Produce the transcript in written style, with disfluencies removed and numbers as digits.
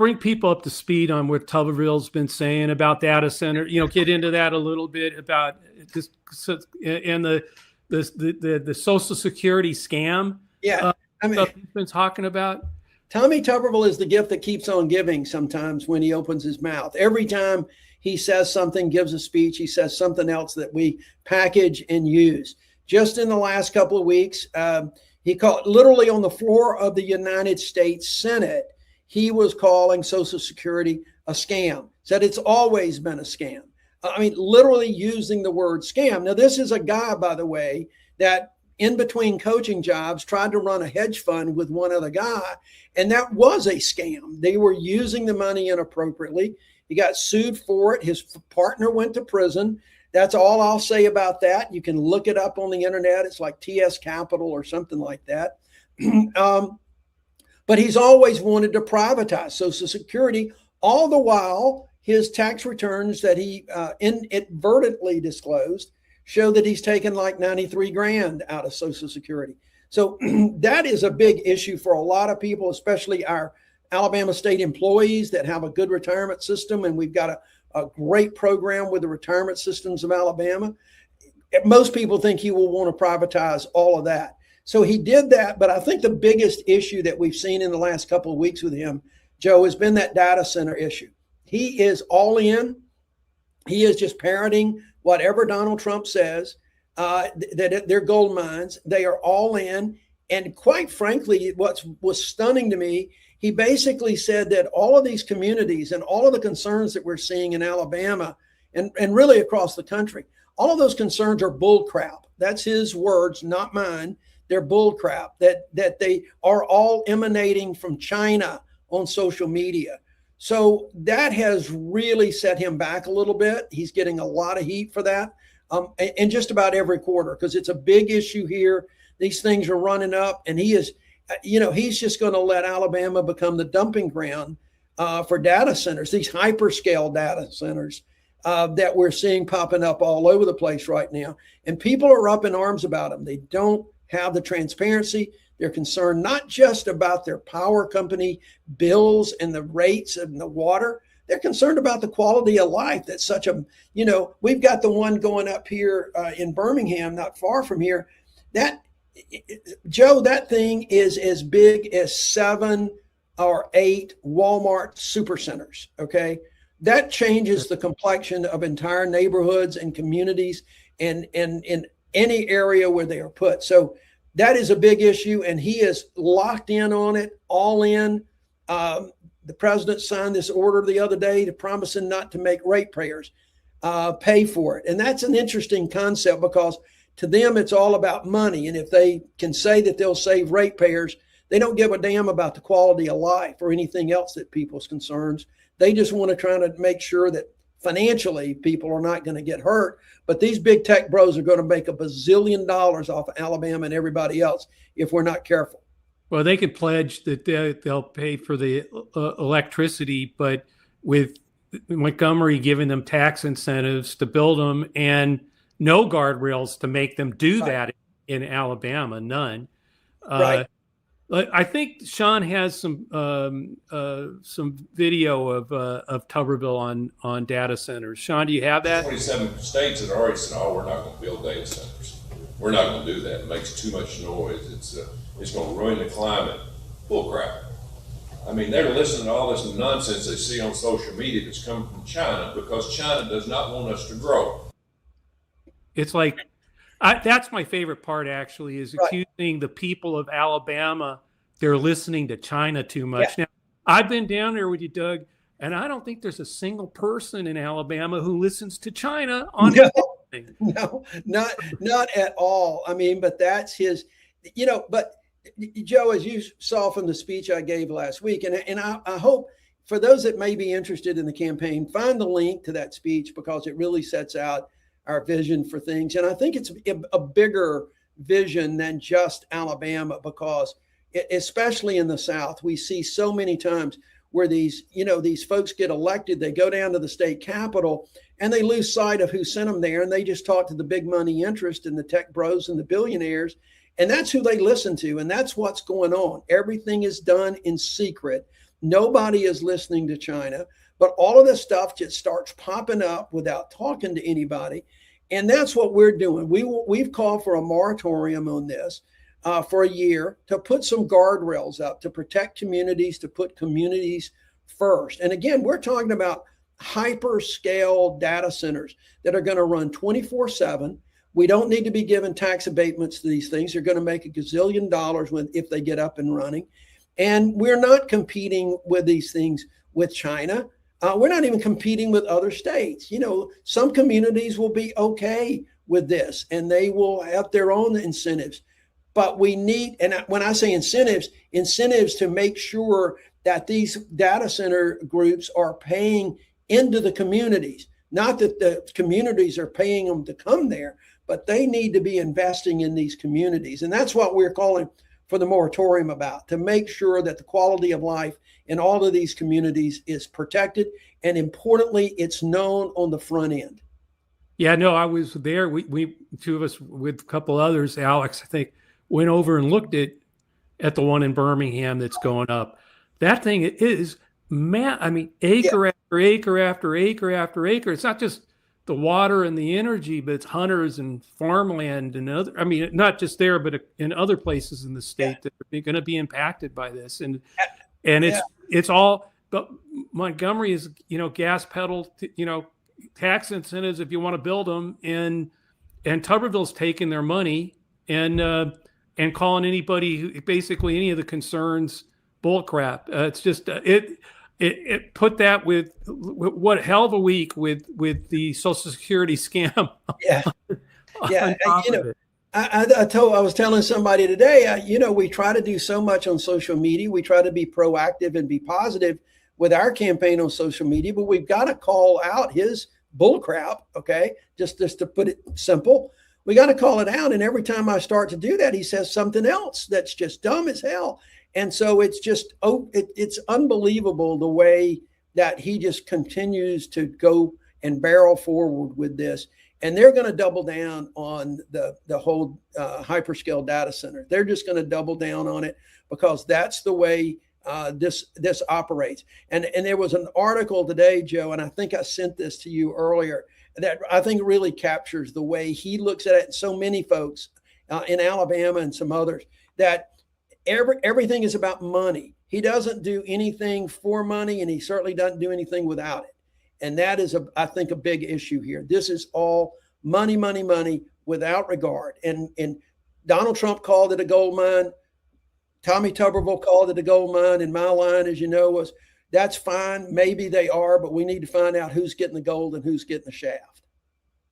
bring people up to speed on what Tuberville's been saying about data center. Get into that a little bit about this and the Social Security scam. Yeah, stuff he's been talking about. Tommy Tuberville is the gift that keeps on giving. Sometimes when he opens his mouth, every time he says something, gives a speech, he says something else that we package and use. Just in the last couple of weeks, he called literally on the floor of the United States Senate. He was calling Social Security a scam, said it's always been a scam. I mean, literally using the word scam. Now, this is a guy, by the way, that in between coaching jobs tried to run a hedge fund with one other guy, and that was a scam. They were using the money inappropriately. He got sued for it. His partner went to prison. That's all I'll say about that. You can look it up on the internet. It's like TS Capital or something like that. But he's always wanted to privatize Social Security. All the while, his tax returns that he inadvertently disclosed show that he's taken like 93 grand out of Social Security. So that is a big issue for a lot of people, especially our Alabama state employees that have a good retirement system. And we've got a great program with the retirement systems of Alabama. Most people think he will want to privatize all of that. So he did that. But I think the biggest issue that we've seen in the last couple of weeks with him, Joe, has been that data center issue. He is all in. He is just parroting whatever Donald Trump says, that they're gold mines. They are all in. And quite frankly, what was stunning to me, he basically said that all of these communities and all of the concerns that we're seeing in Alabama and really across the country, all of those concerns are bull crap. That's his words, not mine. They're bull crap, that they are all emanating from China on social media. So that has really set him back a little bit. He's getting a lot of heat for that in just about every quarter, because it's a big issue here. These things are running up, and he is, he's just going to let Alabama become the dumping ground for data centers, these hyperscale data centers that we're seeing popping up all over the place right now. And people are up in arms about them. They don't have the transparency. They're concerned not just about their power company bills and the rates and the water. They're concerned about the quality of life. That's such a, we've got the one going up here in Birmingham, not far from here. Joe, that thing is as big as 7 or 8 Walmart supercenters. Okay. That changes the complexion of entire neighborhoods and communities and in any area where they are put. So that is a big issue, and he is locked in on it, all in. The president signed this order the other day to promising not to make ratepayers pay for it. And that's an interesting concept, because to them, it's all about money. And if they can say that they'll save ratepayers, they don't give a damn about the quality of life or anything else that people's concerns. They just want to try to make sure that financially people are not going to get hurt. But these big tech bros are going to make $1 bazillion off of Alabama and everybody else if we're not careful. Well, they could pledge that they'll pay for the electricity, but with Montgomery giving them tax incentives to build them and no guardrails to make them do that in Alabama, none. Right. I think Sean has some video of Tuberville on data centers. Sean, do you have that? 27 states that already said, "Oh, we're not going to build data centers. We're not going to do that. It makes too much noise. It's going to ruin the climate." Bull crap. I mean, they're listening to all this nonsense they see on social media that's coming from China, because China does not want us to grow. It's like, that's my favorite part, actually, is accusing the people of Alabama they're listening to China too much. Yeah. Now, I've been down there with you, Doug, and I don't think there's a single person in Alabama who listens to China on anything. No, not at all. I mean, but that's his, but Joe, as you saw from the speech I gave last week, and I hope for those that may be interested in the campaign, find the link to that speech, because it really sets out our vision for things. And I think it's a bigger vision than just Alabama, because especially in the South, we see so many times where these folks get elected, they go down to the state capitol and they lose sight of who sent them there. And they just talk to the big money interest and the tech bros and the billionaires. And that's who they listen to. And that's what's going on. Everything is done in secret. Nobody is listening to China, but all of this stuff just starts popping up without talking to anybody. And that's what we're doing. We've called for a moratorium on this for a year to put some guardrails up, to protect communities, to put communities first. And again, we're talking about hyperscale data centers that are going to run 24/7. We don't need to be giving tax abatements to these things. They're going to make $1 gazillion if they get up and running. And we're not competing with these things with China. We're not even competing with other states. Some communities will be okay with this and they will have their own incentives. But we need, and when I say incentives to make sure that these data center groups are paying into the communities, not that the communities are paying them to come there, but they need to be investing in these communities. And that's what we're calling for the moratorium about, to make sure that the quality of life in all of these communities is protected. And importantly, it's known on the front end. Yeah, no, I was there. We two of us with a couple others, Alex, I think, went over and looked at the one in Birmingham that's going up. That thing is, acre after acre after acre after acre. It's not just the water and the energy, but it's hunters and farmland and other, not just there, but in other places in the state that are going to be impacted by this. And it's all, but Montgomery is, gas pedal, tax incentives if you want to build them. And Tuberville's taking their money and calling anybody, basically any of the concerns, bull crap. It's just, it put that with what hell of a week with the Social Security scam. Yeah. I was telling somebody today, we try to do so much on social media. We try to be proactive and be positive with our campaign on social media, but we've got to call out his bull crap. Okay. Just to put it simple, we got to call it out. And every time I start to do that, he says something else that's just dumb as hell. And so it's just, it's unbelievable the way that he just continues to go and barrel forward with this. And they're going to double down on the whole hyperscale data center. They're just going to double down on it because that's the way this operates. And there was an article today, Joe, and I think I sent this to you earlier, that I think really captures the way he looks at it. And so many folks in Alabama and some others, that everything is about money. He doesn't do anything for money, and he certainly doesn't do anything without it. And that is, I think, a big issue here. This is all money, money, money without regard. And Donald Trump called it a gold mine. Tommy Tuberville called it a gold mine. And my line, as you know, was, that's fine. Maybe they are, but we need to find out who's getting the gold and who's getting the shaft.